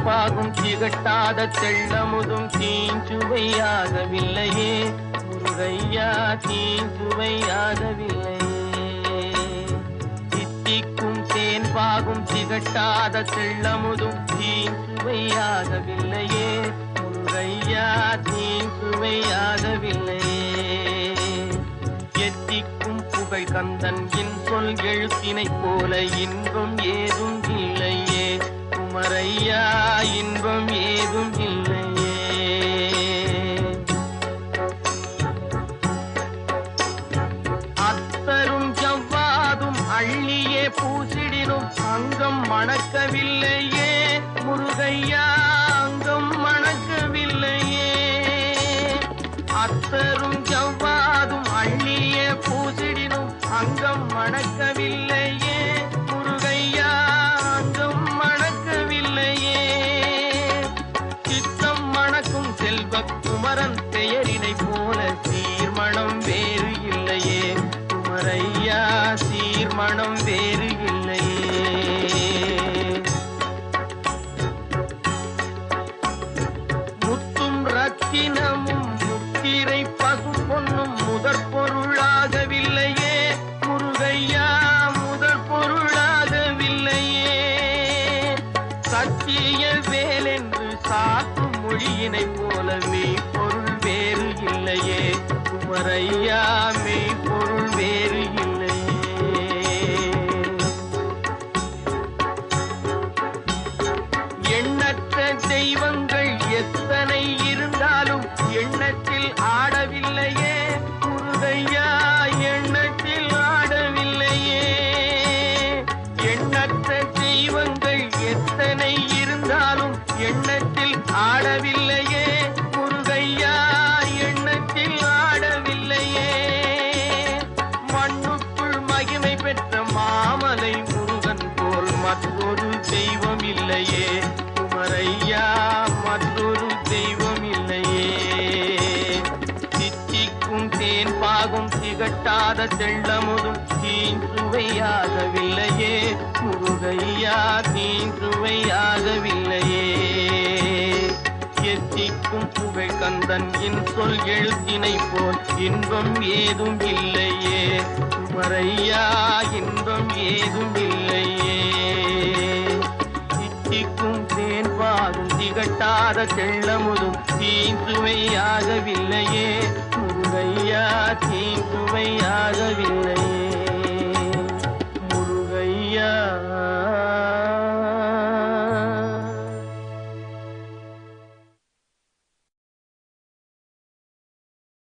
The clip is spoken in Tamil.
தேன்பாகும் திகட்டாத தெள்ளமுதும் தீஞ்சுவையாகவில்லையே முருகையா, தீஞ்சுவையாகவில்லையே. தித்திக்கும் தேன்பாகும் திகட்டாத தெள்ளமுதும் தீஞ்சுவையாகவில்லையே முருகையா, தீஞ்சுவையாகவில்லையே. எத்திக்கும் புகழ் கந்தன் சொல் எழுத்தினைப் போல இன்பம் ஏதும் இல்லையே குமரையா, இன்பம் ஏதும் இல்லையே. அத்தரும் ஜவ்வாதும் அள்ளியே பூசிடினும் அங்கம் மணக்கவில்லையே முருகையா, அங்கம் மணக்கவில்லையே. அத்தரும் ஜவ்வாதும் அள்ளியே பூசிடினும் அங்கம் மணக்கவில்லையே முருகையா, அங்கம் மணக்கவில்லையே. சித்தம் மணக்கும் செல்வ குமரன் பெயரினை போல சீர்மணம் வேறு இல்லையே குமரையா, சீர்மணம் வேறு இல்லையே. முத்தும் ரத்தினமும் முத்திரை பசு பொன்னும் முதற் பொருளாகவில்லையே முருகையா, முதற் பொருளாகவில்லையே. சத்திய வேலென்று சாற்றும் மொழியினை போல மெய்ப்பொருள் வேறு இல்லையே குமரையா, மெய்ப்பொருள் வேறு இல்லையே. எண்ணற்ற தெய்வங்கள் எத்தனை இருந்தாலும் எண்ணத்தில் ஆடவில்லையே முருகையா, எண்ணத்தில் ஆடவில்லையே. எண்ணற்ற தெய்வங்கள் எத்தனை இருந்தாலும் எண்ணத்தில் ஆடவில்லையே முருகையா, எண்ணத்தில் ஆடவில்லையே. மண்ணுக்குள் மகிமை பெற்ற மாமலை முருகன் போல் மற்றொரு தெய்வம் இல்லையே குமரையா, மற்றொரு தெய்வம் இல்லையே. தித்திக்கும் தேன்பாகும் திகட்டாத தெள்ளமுதும் தீஞ்சுவையாகவில்லையே முருகையா, தீஞ்சுவையாகவில்லையே. எத்திக்கும் புகழ் கந்தன் சொல் எழுத்தினை போல் இன்பம் ஏதும் இல்லையே குமரையா, இன்பம் ஏதும் இல்லையே. தித்திக்கும் தேன்பாகும் திகட்டாத தெள்ளமுதும் தீஞ்சுவையாகவில்லையே முருகையா, தீஞ்சுவையாகவில்லையே.